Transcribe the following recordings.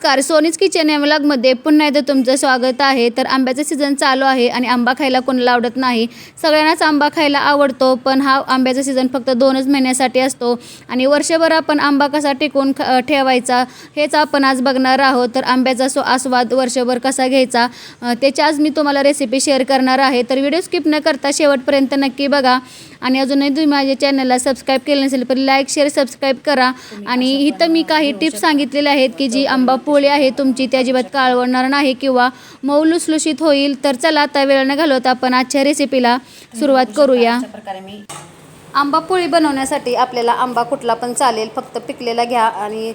नमस्कार, सोनीज किचन या व्लॉगमध्ये पुन्हा एकदा तुमचं स्वागत आहे। तर आंब्याचा सीझन चालू आहे आणि आंबा खायला कोणाला आवडत नाही। सगळ्यांनाच आंबा खायला आवडतो, पण हा आंब्याचा सीझन फक्त 2च महिन्यासाठी असतो आणि वर्षभर आपण आंबा कसा टिकवून ठेवायचा हेच आपण आज बघणार आहोत। तर आंब्याचा आस्वाद वर्षभर कसा घ्यायचा त्याची आज मी तुम्हाला रेसिपी शेअर करणार आहे। तर व्हिडिओ स्किप न करता शेवटपर्यंत नक्की बघा आणि अजूनही तुम्ही माझ्या चॅनलला सबस्क्राईब केले नसेल तर लाईक शेअर सबस्क्राईब करा। आणि इथं मी काही टिप्स सांगितलेले आहेत की जी आंबा पोळी आहे तुमची ती अजिबात काळवणार नाही किंवा मऊ लुसलुशीत होईल। तर चला आता वेळ न घालवता आपण आजच्या रेसिपीला सुरुवात करूया। आंबा पोळी बनवण्यासाठी आपल्याला आंबा कुठला पण चालेल, फक्त पिकलेला घ्या आणि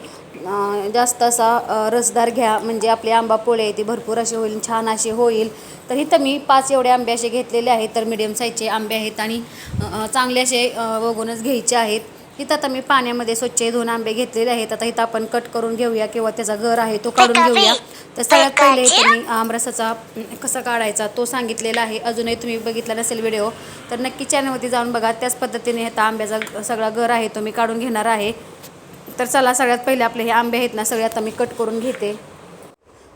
जास्त असा रसदार घ्या, म्हणजे आपली आंबा पोळी आहे ती भरपूर अशी होईल, छान अशी होईल। तर इथं मी 5 एवढे आंबे असे घेतलेले आहेत। तर मीडियम साईजचे आंबे आहेत आणि चांगले असे बघूनच घ्यायचे आहेत। इथं आता मी पाण्यामध्ये स्वच्छ धुवून आंबे घेतलेले आहेत। आता इथं आपण कट करून घेऊया किंवा त्याचा गर आहे तो काढून घेऊया। तर सगळ्यात पहिले इथं मी आमरसाचा कसा काढायचा तो सांगितलेला आहे। अजूनही तुम्ही बघितला नसेल व्हिडिओ तर नक्की चॅनलवरती जाऊन बघा। त्याच पद्धतीने आता आंब्याचा सगळा गर आहे तो मी काढून घेणार आहे। तर चला सगळ्यात पहिले आपले हे आंबे आहेत ना सगळे आता मी कट करून घेते।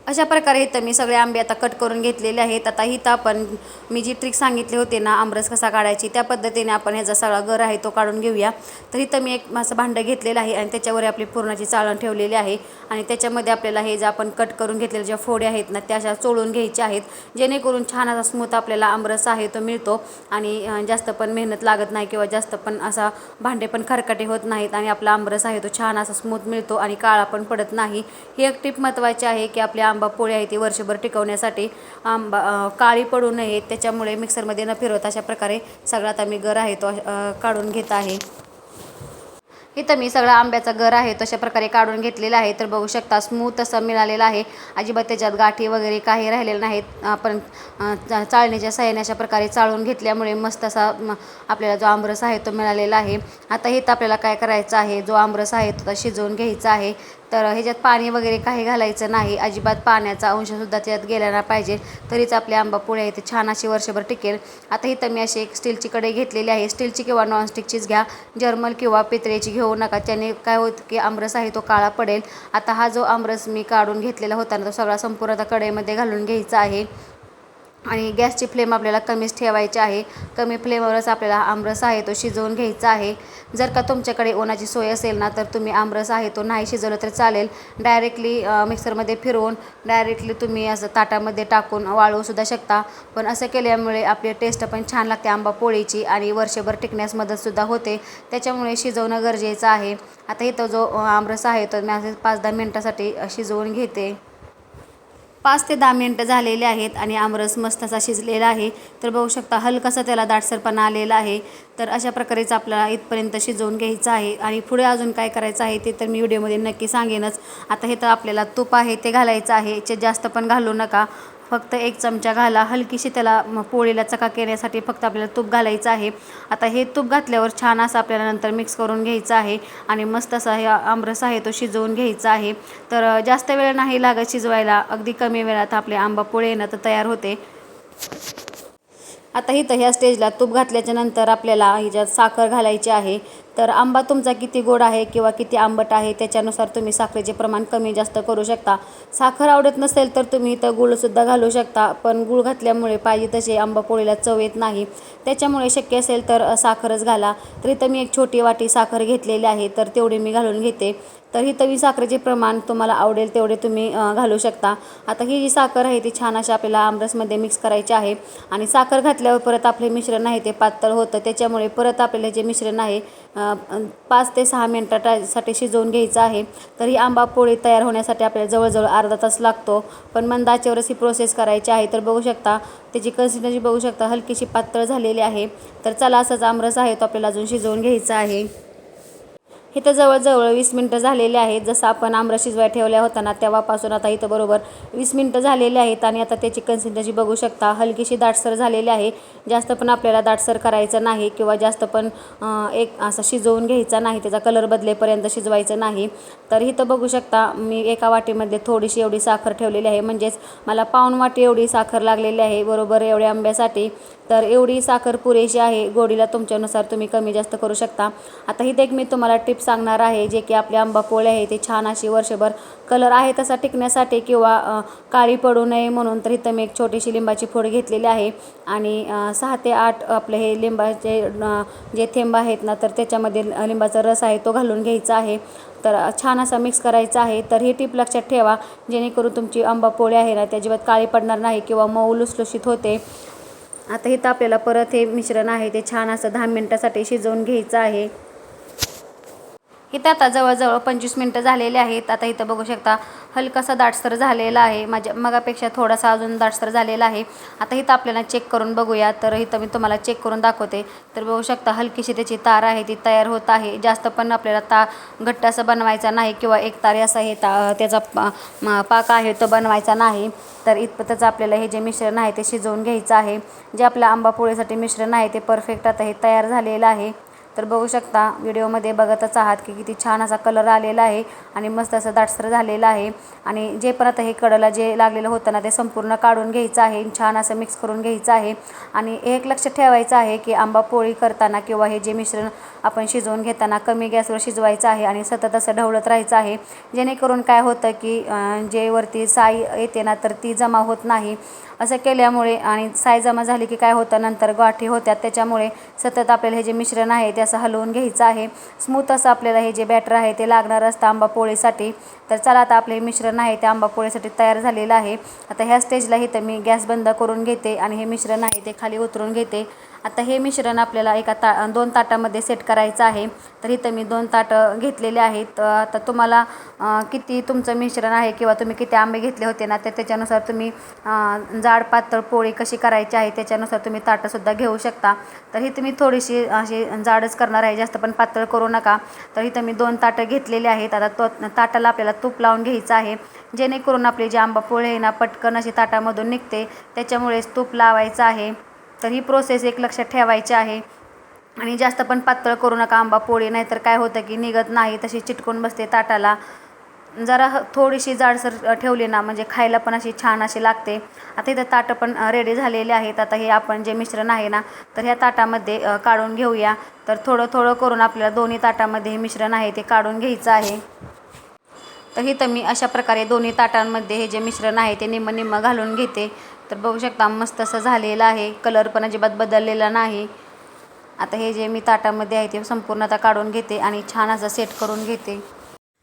अशा प्रकारे इथं मी सगळे आंबे आता कट करून घेतलेले आहेत। आता इथं आपण मी जी ट्रिक सांगितली होती ना आमरस कसा काढायची त्या पद्धतीने आपण ह्याचा सगळा गर आहे तो काढून घेऊया। तर इथं मी एक असं भांडं घेतलेलं आहे आणि त्याच्यावर आपली पुरणाची चाळण ठेवलेली आहे आणि त्याच्यामध्ये आपल्याला हे जे आपण कट करून घेतलेले ज्या फोड्या आहेत ना त्या अशा चोळून घ्यायच्या आहेत, जेणेकरून छान असा स्मूथ आपल्याला आमरस आहे तो मिळतो आणि जास्त पण मेहनत लागत नाही किंवा जास्त पण असा भांडे पण खरकटे होत नाहीत आणि आपला आमरस आहे तो छान असा स्मूथ मिळतो आणि काळा पण पडत नाही। ही एक टिप महत्त्वाची आहे की आपल्या आंबा पोळी आहे ती वर्षभर टिकवण्यासाठी आंबा काळी पडू नये, त्याच्यामुळे मिक्सरमध्ये न फिरवता अशा प्रकारे सगळा आता मी गर आहे तो काढून घेत आहे। इथं मी सगळा आंब्याचा गर आहे तशा प्रकारे काढून घेतलेला आहे। तर बघू शकता स्मूथ असं मिळालेलं आहे, अजिबात त्याच्यात गाठी वगैरे काही राहिलेले नाहीत। आपण चाळणीच्या साहाय्याने अशा प्रकारे चाळून घेतल्यामुळे मस्त असा आपल्याला जो आमरस आहे तो मिळालेला आहे। आता इथं आपल्याला काय करायचं आहे, जो आमरस आहे तो शिजवून घ्यायचा आहे। तर ह्याच्यात पाणी वगैरे काही घालायचं नाही, अजिबात पाण्याचा अंशसुद्धा त्यात गेला नाही पाहिजे, तरीच आपली आंबा पोळी आहे ती छान अशी वर्षभर टिकेल। आता इथं मी अशी एक स्टीलची कढई घेतलेली आहे, स्टीलची किंवा नॉनस्टिकचीच घ्या, जर्मल किंवा पितळेची घेऊ नका, त्याने काय होतं की आमरस आहे तो काळा पडेल। आता हा जो आमरस मी काढून घेतलेला होता ना तो सगळा संपूर्ण आता कढईमध्ये घालून घ्यायचा आहे आणि गॅसची फ्लेम आपल्याला कमीच ठेवायची आहे। कमी फ्लेमवरच आपल्याला आमरस आहे तो शिजवून घ्यायचा आहे। जर का तुमच्याकडे ओनाची सोय असेल ना तर तुम्ही आमरस आहे तो नाही शिजवलं तर चालेल, डायरेक्टली मिक्सरमध्ये फिरवून डायरेक्टली तुम्ही असं ताटामध्ये टाकून वाळवूसुद्धा शकता, पण असं केल्यामुळे आपली टेस्ट पण छान लागते आंबा पोळीची आणि वर्षभर टिकण्यास मदतसुद्धा होते, त्याच्यामुळे शिजवणं गरजेचं आहे। आता इथं जो आमरस आहे तो मी असे 5-10 मिनटासाठी शिजवून घेते। 5 ते 10 मिनटं झालेले आहेत आणि आमरस मस्त असा शिजलेला आहे। तर बघू शकता हलकासा त्याला दाटसरपणा आलेला आहे। तर अशा प्रकारेच आपल्याला इथपर्यंत शिजवून घ्यायचं आहे आणि पुढे अजून काय करायचं आहे ते तर मी व्हिडिओमध्ये नक्की सांगेनच। आता हे तर आपल्याला तूप आहे ते घालायचं आहे, याच्यात जास्त पण घालू नका, फक्त 1 चमचा घाला, हलकीशी त्याला पोळीला चकाक येण्यासाठी फक्त आपल्याला तूप घालायचं आहे। आता हे तूप घातल्यावर छान असं आपल्याला नंतर मिक्स करून घ्यायचं आहे आणि मस्त असा हे आमरस आहे तो शिजवून घ्यायचा आहे। तर जास्त वेळ नाही लागत शिजवायला, अगदी कमी वेळात आपले आंबा पोळी ना तर तयार होते। आता इथं ह्या स्टेजला तूप घातल्याच्या नंतर आपल्याला ह्याच्यात साखर घालायची आहे। तर आंबा तुमचा किती गोड आहे किंवा किती आंबट आहे त्याच्यानुसार तुम्ही साखरेचे प्रमाण कमी जास्त करू शकता। साखर आवडत नसेल तर तुम्ही इथं गूळसुद्धा घालू शकता, पण गूळ घातल्यामुळे पाहिजे तसे आंबा पोळीला चव येत नाही, त्याच्यामुळे शक्य असेल तर साखरच घाला। तर इथं मी एक छोटी वाटी साखर घेतलेली आहे, तर तेवढी मी घालून घेते। तर इथं मी साखरेचे प्रमाण तुम्हाला आवडेल तेवढे तुम्ही घालू शकता। आता ही जी साखर आहे ती छान अशी आपल्याला आमरसमध्ये मिक्स करायची आहे आणि साखर घातल्यावर परत आपले मिश्रण आहे ते पातळ होतं, त्याच्यामुळे परत आपल्याला जे मिश्रण आहे 5 ते 6 मिनटासाठी शिजवून घ्यायचं आहे। तर ही आंबा पोळी तयार होण्यासाठी आपल्याला जवळजवळ अर्धा तास लागतो, पण मंद आचेवरच ही प्रोसेस करायची आहे। तर बघू शकता त्याची कन्सिस्टन्सी बघू शकता हलकीशी पातळ झालेली आहे। तर चला असंच आमरस आहे तो आपल्याला अजून शिजवून घ्यायचा आहे। इथं जवळजवळ 20 मिनटं झालेले आहेत, जसं आपण आमरस शिजवायला ठेवल्या होता ना तेव्हापासून आता इथं बरोबर 20 मिनटं झालेले आहेत आणि आता त्याची कन्सिस्टन्सी बघू शकता हलकीशी दाटसर झालेली आहे। जास्त पण आपल्याला दाटसर करायचं नाही किंवा जास्त पण एक असं शिजवून घ्यायचा नाही, त्याचा कलर बदलेपर्यंत शिजवायचं नाही। तर इथं बघू शकता मी एका वाटीमध्ये थोडीशी एवढी साखर ठेवलेली आहे, म्हणजेच मला पाऊण वाटी एवढी साखर लागलेली आहे बरोबर एवढ्या आंब्यासाठी। तर एवढी साखर पुरेशी आहे. गोडीला तुमच्यानुसार तुम्ही कमी जास्त करू शकता. आता इथे एक मी तुम्हाला टिप सांगणार आहे, जे की आपले आंबा पोळे आहे ते छान अशी वर्षभर कलर आहे तसा टिकण्यासाठी किंवा काळी पडू नये म्हणून. तर इथं मी एक छोटीशी लिंबाची फोड घेतलेली आहे आणि 6 ते 8 आपले हे लिंबाचे जे थेंब आहेत ना, तर त्याच्यामध्ये लिंबाचा रस आहे तो घालून घ्यायचा आहे. तर छान असा मिक्स करायचा आहे. तर ही टिप लक्षात ठेवा, जेणेकरून तुमची आंबा पोळी आहे ना, त्या अजिबात काळी पडणार नाही किंवा मऊ लुसलुशीत होते. आता इथं आपल्याला परत हे मिश्रण आहे ते छान असं 10 मिनिटासाठी शिजवून घ्यायचं आहे. इथं आता जवळजवळ 25 मिनटं झालेले आहेत. आता इथं बघू शकता हलकासा दाटसर झालेला आहे, माझ्या मगापेक्षा थोडासा अजून दाटसर झालेला आहे. आता इथं आपल्याला चेक करून बघूया. तर इथं मी तुम्हाला चेक करून दाखवते. तर बघू शकता हलकीशी त्याची तार आहे ती तयार होत आहे. जास्त पण आपल्याला घट्ट असं बनवायचा नाही किंवा एक तारे असा हे त्याचा पाक आहे तो बनवायचा नाही. तर इतपतच आपल्याला हे जे मिश्रण आहे ते शिजवून घ्यायचं आहे. जे आपल्या आंबा पोळीसाठी मिश्रण आहे ते परफेक्ट आता हे तयार झालेलं आहे. तर बघू शकता व्हिडिओमध्ये बघतच आहात की किती छान असा कलर आलेला आहे आणि मस्त असं दाटसर झालेलं आहे. आणि जे पण आता हे कडला जे लागलेलं होतं ना, ते संपूर्ण काढून घ्यायचं आहे. छान असं मिक्स करून घ्यायचं आहे. आणि एक लक्ष ठेवायचं आहे की आंबा पोळी करताना किंवा हे जे मिश्रण आपण शिजवून घेताना कमी गॅसवर शिजवायचं आहे आणि सतत असं ढवळत राहायचं आहे. जेणेकरून काय होतं की जे वरती साई येते ना, तर ती जमा होत नाही. असं केल्यामुळे आणि साई जमा झाली की काय होतं, नंतर गाठी होत्यात. त्याच्यामुळे सतत आपल्याला हे जे मिश्रण आहे ते असं हलवून घ्यायचं आहे. स्मूथ असं आपल्याला हे जे बॅटर आहे ते लागणार असतं आंबा पोळीसाठी. तर चला आता आपले हे मिश्रण आहे ते आंबा पोळीसाठी तयार झालेलं आहे. आता ह्या स्टेजला इथं मी गॅस बंद करून घेते आणि हे मिश्रण आहे ते खाली उतरून घेते. आता हे मिश्रण आपल्याला एका 2 ताटामध्ये सेट करायचं आहे. तर इथं मी 2 ताटं घेतलेले आहेत. आता तुम्हाला किती तुमचं मिश्रण आहे किंवा तुम्ही किती आंबे घेतले होते ना, तर त्याच्यानुसार तुम्ही जाड पातळ पोळी कशी करायची आहे त्याच्यानुसार तुम्ही ताटंसुद्धा घेऊ शकता. तर इथं मी थोडीशी अशी जाडच करणार आहे, जास्त पण पातळ करू नका. तर इथं मी 2 ताटं घेतलेले आहेत. आता ताटाला आपल्याला तूप लावून घ्यायचं आहे, जेणेकरून आपली जी आंबा पोळी आहे ना पटकन अशी ताटामधून निघते. त्याच्यामुळेच तूप लावायचं आहे. तर ही प्रोसेस एक लक्षात ठेवायची आहे. आणि जास्त पण पातळ करू नका आंबा पोळी, नाहीतर काय होतं की निघत नाही, तशी चिटकून बसते ताटाला. जरा थोडीशी जाडसर ठेवली ना म्हणजे खायला पण अशी छान अशी लागते. आता इथं ताटं पण रेडी झालेले आहेत. आता हे आपण जे मिश्रण आहे ना, तर ह्या ताटामध्ये काढून घेऊया. तर थोडं थोडं करून आपल्याला दोन्ही ताटामध्ये हे मिश्रण आहे ते काढून घ्यायचं आहे. तर इथं मी अशा प्रकारे दोन्ही ताटांमध्ये हे जे मिश्रण आहे ते निम्म निम्म घालून घेते. तर बघू शकता मस्त असं झालेलं आहे, कलर पण अजिबात बदललेला नाही. आता हे जे मी ताटामध्ये आहे ते संपूर्ण आता काढून घेते आणि छान असं सेट करून घेते.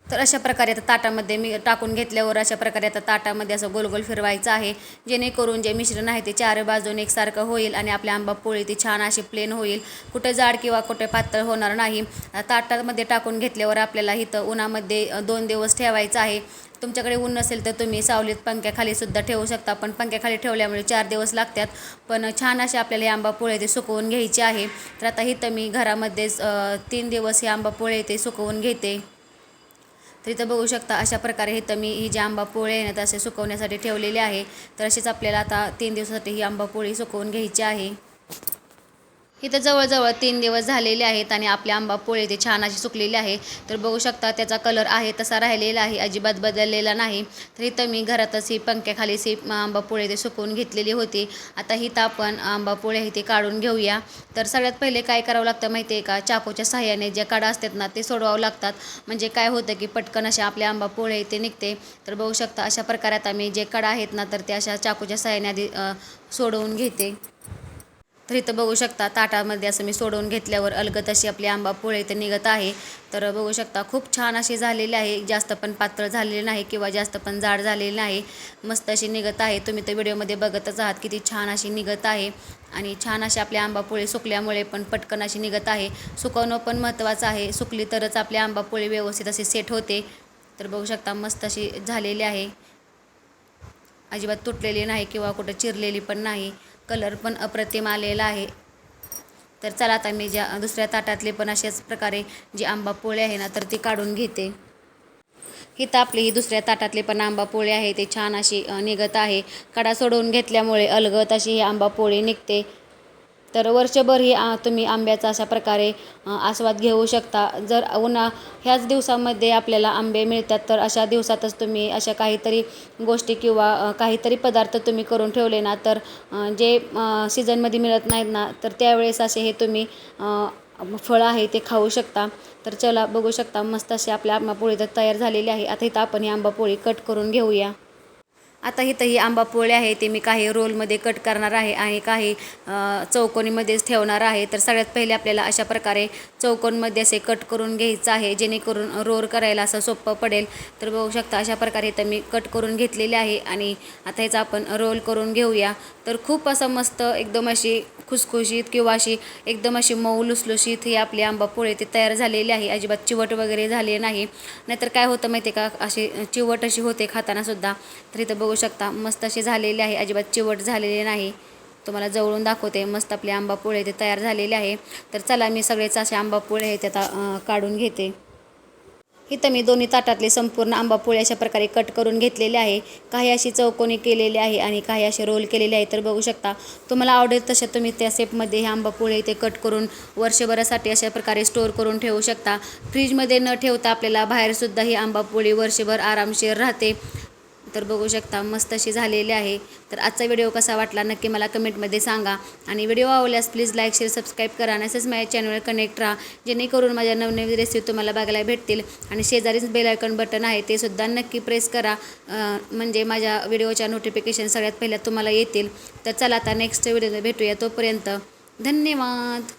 तर अशा प्रकारे आता ताटामध्ये मी टाकून घेतल्यावर अशा प्रकारे आता ताटामध्ये असं गोल गोल फिरवायचं आहे, जेणेकरून जे मिश्रण आहे ते चार बाजूने एकसारखं होईल आणि आपली आंबा पोळी ती छान अशी प्लेन होईल, कुठे जाड किंवा कुठे पातळ होणार नाही. ताटामध्ये टाकून घेतल्यावर आपल्याला इथं उन्हामध्ये 2 दिवस ठेवायचं आहे. तुमच्याकडे ऊन नसेल तर तुम्ही सावलीत पंख्याखाली सुद्धा ठेवू शकता, पण पंख्याखाली ठेवल्यामुळे 4 दिवस लागतात. पण छान असे आपल्याला हे आंबा पोळे ते सुकवून घ्यायचे आहे. तर आता इथं मी घरामध्येच 3 दिवस हे आंबा पोळे ते सुकवून घेते. तर इथं बघू शकता अशा प्रकारे इथं मी ही जी आंबा पोळी आहे ना तसे सुकवण्यासाठी ठेवलेले आहे. तर अशीच आपल्याला आता 3 दिवसासाठी ही आंबा पोळी सुकवून घ्यायची आहे. इथं जवळजवळ 3 दिवस झालेले आहेत आणि आपली आंबा पोळी ते छान अशी सुकलेली आहे. तर बघू शकता त्याचा कलर आहे तसा राहिलेला आहे, अजिबात बदललेला नाही. तर इथं मी घरातच ही पंख्याखाली आंबा पोळी ते सुकवून घेतलेली होती. आता इथं आपण आंबा पोळी आहे ते काढून घेऊया. तर सगळ्यात पहिले काय करावं लागतं माहिती आहे का, चाकूच्या साह्याने ज्या कडा असतात ना ते सोडवावं लागतात. म्हणजे काय होतं की पटकन अशा आपल्या आंबा पोळी ते निघते. तर बघू शकता अशा प्रकारे आता मी जे कडा आहेत ना तर ते अशा चाकूच्या साह्याने आधी सोडवून घेते. तर इथं बघू शकता ताटामध्ये असं मी सोडवून घेतल्यावर अलगद अशी आपली आंबा पोळी इथं निघत आहे. तर बघू शकता खूप छान अशी झालेली आहे, जास्त पण पातळ झालेली नाही किंवा जास्त पण जाड झालेली नाही, मस्त अशी निघत आहे. तुम्ही तर व्हिडिओमध्ये बघतच आहात किती छान अशी निघत आहे. आणि छान अशी आपली आंबा पोळी सुकल्यामुळे पण पटकन अशी निघत आहे. सुकवणं पण महत्त्वाचं आहे, सुकली तरच आपली आंबा पोळी व्यवस्थित अशी सेट होते. तर बघू शकता मस्त अशी झालेली आहे, अजिबात तुटलेली नाही किंवा कुठं चिरलेली पण नाही, कलर पण अप्रतिम आलेला आहे. तर चला आता मी ज्या दुसऱ्या ताटातले पण अशाच प्रकारे जी आंबा पोळी आहे ना तर ती काढून घेते. इथं आपली ही दुसऱ्या ताटातली पण आंबा पोळी आहे ते छान अशी निघत आहे. कडा सोडवून घेतल्यामुळे अलगद अशी ही आंबा पोळी निघते. तर वर्षभरही तुम्ही आंब्याचा अशा प्रकारे आस्वाद घेऊ शकता. जर ह्याच दिवसामध्ये आपल्याला आंबे मिळतात, तर अशा दिवसातच तुम्ही अशा काहीतरी गोष्टी किंवा काहीतरी पदार्थ तुम्ही करून ठेवले ना, तर जे सीझनमध्ये मिळत नाहीत ना, तर त्यावेळेस असे हे तुम्ही फळं आहे ते खाऊ शकता. तर चला बघू शकता, मस्त अशी आपल्या आंबापोळी तर तयार झालेली आहे. आता इथं आपण ही आंबापोळी कट करून घेऊया. आता इथं ही आंबापोळी आहे ते मी काही रोलमध्ये कट करणार आहे आणि काही चौकोनीमध्येच ठेवणार आहे. तर सगळ्यात पहिले आपल्याला अशा प्रकारे चौकोनमध्ये असे कट करून घ्यायचं आहे, जेणेकरून रोल करायला असं सोपं पडेल. तर बघू शकता अशा प्रकारे इथं मी कट करून घेतलेले आहे आणि आता ह्याचा आपण रोल करून घेऊया. तर खूप असं मस्त एकदम अशी खुसखुशीत किंवा अशी एकदम अशी मऊ लुसलुशीत ही आपली आंबापोळी ते तयार झालेली आहे. अजिबात चिवट वगैरे झाले नाही. नाहीतर काय होतं माहिती आहे का, अशी चिवट अशी होते खाताना सुद्धा. तर इथं बघू शकता मस्त असे झालेले आहे, अजिबात चिवट झालेले नाही. तुम्हाला जवळून दाखवते, मस्त आपले आंबापोळे ते तयार झालेले आहे. तर चला मी सगळेच असे आंबापोळे आहेत आता काढून घेते. इथं मी दोन्ही ताटातले संपूर्ण आंबापोळी अशा प्रकारे कट करून घेतलेले आहे. काही अशी चौकोनी केलेली आहे आणि काही असे रोल केलेले आहे. तर बघू शकता तुम्हाला आवडेल तशा तुम्ही त्या शेपमध्ये हे आंबापोळी ते कट करून वर्षभरासाठी अशा प्रकारे स्टोअर करून ठेवू शकता. फ्रीजमध्ये न ठेवता आपल्याला बाहेरसुद्धा ही आंबापोळी वर्षभर आरामशीर राहते. तर बघू शकता मस्त अशी झालेली आहे. तर आजचा व्हिडिओ कसा वाटला नक्की मला कमेंटमध्ये सांगा आणि व्हिडिओ आवडल्यास प्लीज लाईक शेअर सबस्क्राईब करा आणि असेच माझ्या चॅनलवर कनेक्ट राहा, जेणेकरून माझ्या नवनवीन रेसिपी तुम्हाला बघायला भेटतील. आणि शेजारीच बेल आयकॉन बटन आहे ते सुद्धा नक्की प्रेस करा, म्हणजे माझ्या व्हिडिओच्या नोटिफिकेशन सगळ्यात पहिल्या तुम्हाला येतील. तर चला आता नेक्स्ट व्हिडिओमध्ये भेटूया, तोपर्यंत धन्यवाद.